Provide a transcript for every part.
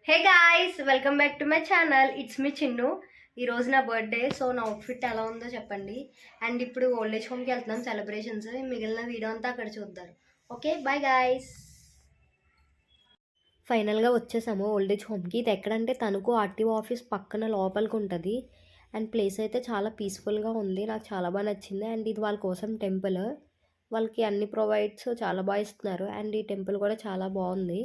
Hey guys, welcome back to my channel. It's me Chinnu. ఈరోజు నా birthday. So నా outfit ఎలా ఉందో చెప్పండి. అండ్ ఇప్పుడు ఓల్డ్ ఏజ్ హోమ్కి వెళ్తున్నాం సెలబ్రేషన్స్. మిగిలిన వీడియో అంతా అక్కడ చూద్దారు. Okay, bye guys. ఫైనల్గా వచ్చేసాము ఓల్డ్ ఏజ్ హోమ్కి. ఇది ఎక్కడంటే తణుకు ఆర్టీఓ ఆఫీస్ పక్కన లోపలికి ఉంటుంది. అండ్ ప్లేస్ అయితే చాలా పీస్ఫుల్గా ఉంది. నాకు చాలా బాగా నచ్చింది. అండ్ ఇది వాళ్ళ కోసం టెంపుల్. వాళ్ళకి అన్ని ప్రొవైడ్స్ చాలా బాగా ఇస్తున్నారు. అండ్ ఈ టెంపుల్ కూడా చాలా బాగుంది.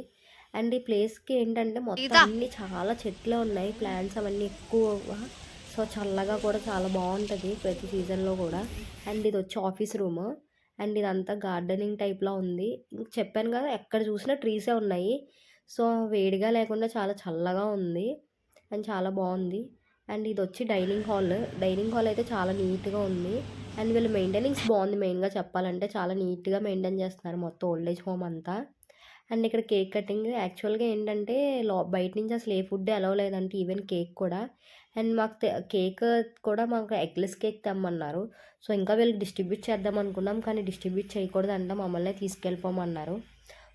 అండ్ ఈ ప్లేస్కి ఏంటంటే మొత్తం అన్ని చాలా చెట్లు ఉన్నాయి, ప్లాంట్స్ అవన్నీ ఎక్కువ. సో చల్లగా కూడా చాలా బాగుంటుంది ప్రతి సీజన్లో కూడా. అండ్ ఇది వచ్చి ఆఫీస్ రూమ్. అండ్ ఇదంతా గార్డెనింగ్ టైప్లో ఉంది. చెప్పాను కదా, ఎక్కడ చూసినా ట్రీసే ఉన్నాయి. సో వేడిగా లేకుండా చాలా చల్లగా ఉంది అండ్ చాలా బాగుంది. అండ్ ఇది వచ్చి డైనింగ్ హాల్. డైనింగ్ హాల్ అయితే చాలా నీట్గా ఉంది. అండ్ వీళ్ళు మెయింటెనెన్స్ బాగుంది. మెయిన్గా చెప్పాలంటే చాలా నీట్గా మెయింటైన్ చేస్తున్నారు మొత్తం ఓల్డ్ ఏజ్ హోమ్ అంతా. అండ్ ఇక్కడ కేక్ కటింగ్. యాక్చువల్గా ఏంటంటే బయట నుంచి అసలు ఏ ఫుడ్ అలౌ లేదంటే ఈవెన్ కేక్ కూడా. అండ్ మాకు కేక్ కూడా మాకు ఎగ్లెస్ కేక్ తెమ్మన్నారు. సో ఇంకా వీళ్ళకి డిస్ట్రిబ్యూట్ చేద్దాం అనుకున్నాం, కానీ డిస్ట్రిబ్యూట్ చేయకూడదంట, మమ్మల్ని తీసుకెళ్ళిపోమన్నారు.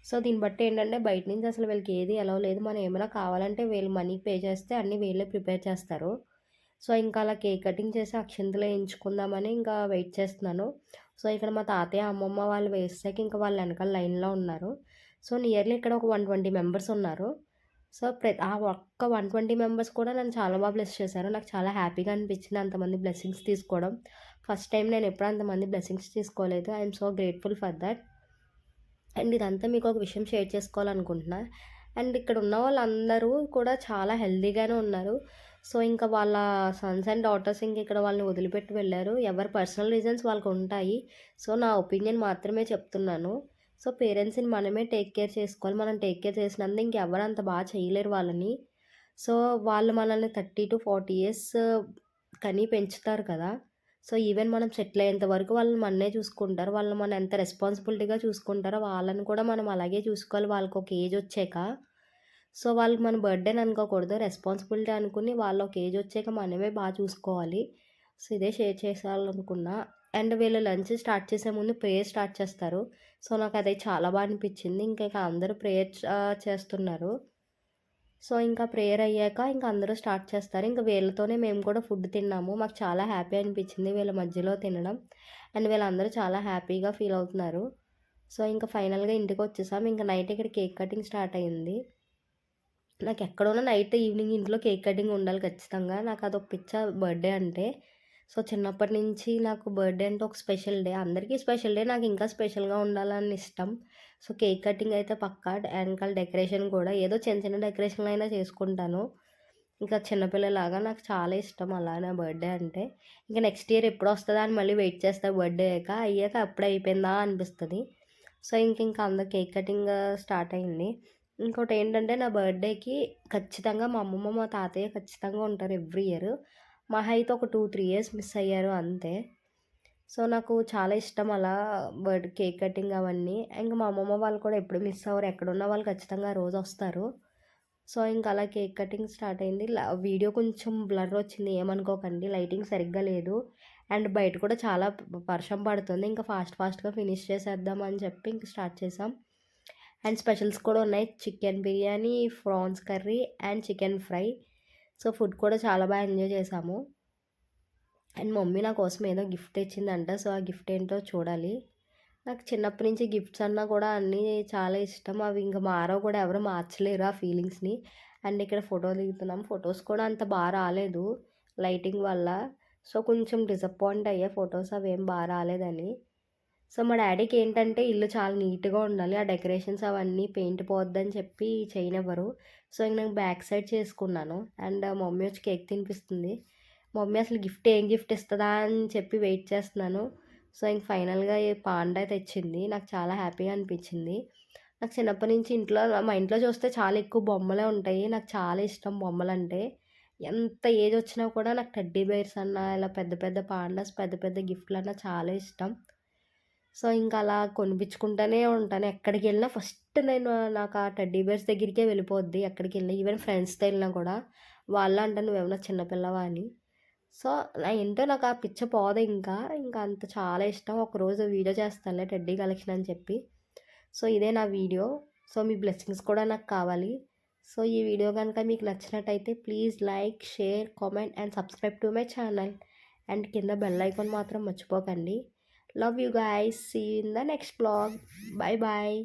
సో దీన్ని బట్టి ఏంటంటే బయట నుంచి అసలు వీళ్ళకి ఏది అలౌ లేదు. మనం ఏమైనా కావాలంటే వీళ్ళు మనీ పే చేస్తే అన్నీ వీళ్ళే ప్రిపేర్ చేస్తారు. సో ఇంకా అలా కేక్ కటింగ్ చేసి అక్షింతలు వేయించుకుందామని ఇంకా వెయిట్ చేస్తున్నాను. సో ఇక్కడ మా తాతయ్య అమ్మమ్మ వాళ్ళు వేసాక ఇంకా వాళ్ళు వెనకాల లైన్లో ఉన్నారు. సో నియర్లీ ఇక్కడ ఒక 120 మెంబర్స్ ఉన్నారు. సో ఆ ఒక్క 120 మెంబర్స్ కూడా నన్ను చాలా బాగా బ్లెస్ చేశారు. నాకు చాలా హ్యాపీగా అనిపించింది అంతమంది బ్లెస్సింగ్స్ తీసుకోవడం. ఫస్ట్ టైం నేను ఎప్పుడు అంతమంది బ్లెస్సింగ్స్ తీసుకోలేదు. I'm so grateful for that. And ఇదంతా మీకు ఒక విషయం షేర్ చేసుకోవాలనుకుంటున్నా. అండ్ ఇక్కడ ఉన్న వాళ్ళందరూ కూడా చాలా హెల్తీగానే ఉన్నారు. సో ఇంకా వాళ్ళ సన్స్ అండ్ డాటర్స్ ఇంక ఇక్కడ వాళ్ళని వదిలిపెట్టి వెళ్ళారు. ఎవరి పర్సనల్ రీజన్స్ వాళ్ళకు ఉంటాయి. సో నా ఒపీనియన్ మాత్రమే చెప్తున్నాను. సో పేరెంట్స్ని మనమే టేక్ కేర్ చేసుకోవాలి. మనం టేక్ కేర్ చేసినందుకు ఇంకెవరు అంత బాగా చేయలేరు వాళ్ళని. సో వాళ్ళు మనల్ని 30 to 40 years కని పెంచుతారు కదా. సో ఈవెన్ మనం సెటిల్ అయ్యేంత వరకు వాళ్ళని మననే చూసుకుంటారు. వాళ్ళు మనం ఎంత రెస్పాన్సిబిలిటీగా చూసుకుంటారో వాళ్ళని కూడా మనం అలాగే చూసుకోవాలి వాళ్ళకి ఒక ఏజ్ వచ్చాక. సో వాళ్ళకి మన బర్త్డేని అనుకోకూడదు, రెస్పాన్సిబిలిటీ అనుకుని వాళ్ళు ఒక ఏజ్ వచ్చాక మనమే బాగా చూసుకోవాలి. సో ఇదే షేర్ చేసేయాలనుకున్నా. అండ్ వీళ్ళు లంచ్ స్టార్ట్ చేసే ముందు ప్రేయర్ స్టార్ట్ చేస్తారు. సో నాకు అది చాలా బాగా అనిపించింది. ఇంకా అందరూ ప్రేయర్ చేస్తున్నారు. సో ఇంకా ప్రేయర్ అయ్యాక ఇంకా అందరూ స్టార్ట్ చేస్తారు. ఇంకా వీళ్ళతోనే మేము కూడా ఫుడ్ తిన్నాము. మాకు చాలా హ్యాపీ అనిపించింది వీళ్ళ మధ్యలో తినడం. అండ్ వీళ్ళందరూ చాలా హ్యాపీగా ఫీల్ అవుతున్నారు. సో ఇంకా ఫైనల్గా ఇంటికి వచ్చేసాం. ఇంకా నైట్ ఇక్కడ కేక్ కటింగ్ స్టార్ట్ అయ్యింది. నాకు ఎక్కడున్నా నైట్ ఈవినింగ్ ఇంట్లో కేక్ కటింగ్ ఉండాలి ఖచ్చితంగా. నాకు అదొక పిచ్చ బర్త్డే అంటే. సో చిన్నప్పటి నుంచి నాకు బర్త్డే అంటే ఒక స్పెషల్ డే. అందరికీ స్పెషల్ డే, నాకు ఇంకా స్పెషల్గా ఉండాలని ఇష్టం. సో కేక్ కటింగ్ అయితే పక్కా. వెనకాల డెకరేషన్ కూడా ఏదో చిన్న చిన్న డెకరేషన్లు అయినా చేసుకుంటాను. ఇంకా చిన్నపిల్లలాగా నాకు చాలా ఇష్టం అలా నా బర్త్డే అంటే. ఇంకా నెక్స్ట్ ఇయర్ ఎప్పుడు వస్తుందా అని మళ్ళీ వెయిట్ చేస్తా. బర్త్డే అయ్యాక అప్పుడే అయిపోయిందా అనిపిస్తుంది. సో ఇంకా అందరు కేక్ కటింగ్ స్టార్ట్ అయింది. ఇంకోటి ఏంటంటే నా బర్త్డేకి ఖచ్చితంగా మా అమ్మమ్మ మా తాతయ్య ఖచ్చితంగా ఉంటారు ఎవ్రీ ఇయర్. మా అయితే ఒక 2-3 ఇయర్స్ మిస్ అయ్యారు అంతే. సో నాకు చాలా ఇష్టం అలా కేక్ కటింగ్ అవన్నీ. ఇంకా మా అమ్మమ్మ వాళ్ళు కూడా ఎప్పుడు మిస్ అవ్వరు. ఎక్కడున్న వాళ్ళు ఖచ్చితంగా ఆ రోజు వస్తారు. సో ఇంకా అలా కేక్ కటింగ్ స్టార్ట్ అయింది. వీడియో కొంచెం బ్లర్ వచ్చింది, ఏమనుకోకండి, లైటింగ్ సరిగ్గా లేదు. అండ్ బయట కూడా చాలా వర్షం పడుతుంది. ఇంకా ఫాస్ట్గా ఫినిష్ చేసేద్దాం అని చెప్పి ఇంక స్టార్ట్ చేసాం. అండ్ స్పెషల్స్ కూడా ఉన్నాయి. Chicken biryani, prawns curry and chicken fry. So food కూడా చాలా బాగా ఎంజాయ్ చేసాము. అండ్ మమ్మీ నా కోసం ఏదో గిఫ్ట్ తెచ్చిందంట. సో ఆ గిఫ్ట్ ఏంటో చూడాలి. నాకు చిన్నప్పటి నుంచి గిఫ్ట్స్ అన్నా కూడా అన్నీ చాలా ఇష్టం. అవి ఇంకా మారవు కూడా, ఎవరు మార్చలేరు ఆ ఫీలింగ్స్ని. అండ్ ఇక్కడ ఫోటో దిగుతున్నాం. ఫొటోస్ కూడా అంత బాగా రాలేదు లైటింగ్ వల్ల. సో కొంచెం డిసప్పాయింట్ అయ్యే ఫొటోస్ అవి ఏం బాగా రాలేదని. సో మా డాడీకి ఏంటంటే ఇల్లు చాలా నీట్గా ఉండాలి, ఆ డెకరేషన్స్ అవన్నీ పెయింట్ పోద్దని చెప్పి చేయనివ్వరు. సో ఇంక నేను బ్యాక్ సైడ్ చేసుకున్నాను. అండ్ మమ్మీ వచ్చి కేక్ తినిపిస్తుంది. మమ్మీ అసలు ఏం గిఫ్ట్ ఇస్తుందా అని చెప్పి వెయిట్ చేస్తున్నాను. సో ఇంక ఫైనల్గా ఈ పాండా తెచ్చింది. నాకు చాలా హ్యాపీగా అనిపించింది. నాకు చిన్నప్పటి నుంచి మా ఇంట్లో చూస్తే చాలా ఎక్కువ బొమ్మలే ఉంటాయి. నాకు చాలా ఇష్టం బొమ్మలంటే. ఎంత ఏజ్ వచ్చినా కూడా నాకు టెడ్డీ బేర్స్ అన్నా, ఇలా పెద్ద పెద్ద పాండాస్, పెద్ద పెద్ద గిఫ్ట్లు అన్నా చాలా ఇష్టం. సో ఇంకా అలా కొనిపించుకుంటూనే ఉంటాను. ఎక్కడికి వెళ్ళినా ఫస్ట్ నాకు ఆ టెడ్డీ బేర్స్ దగ్గరికే వెళ్ళిపోద్ది. ఎక్కడికి వెళ్ళినా ఈవెన్ ఫ్రెండ్స్తో వెళ్ళినా కూడా వాళ్ళు అంటారు నువ్వేమన్నా చిన్నపిల్లవా అని. సో ఏంటో నాకు ఆ పిచ్చ పోదు. ఇంకా అంత చాలా ఇష్టం. ఒకరోజు వీడియో చేస్తానులే టెడ్డీ కలెక్షన్ అని చెప్పి. సో ఇదే నా వీడియో. సో మీ బ్లెస్సింగ్స్ కూడా నాకు కావాలి. సో ఈ వీడియో కనుక మీకు నచ్చినట్టయితే please like, share, comment and subscribe to my channel. And కింద బెల్ ఐకాన్ మాత్రం మర్చిపోకండి. Love you guys. See you in the next blog. Bye bye.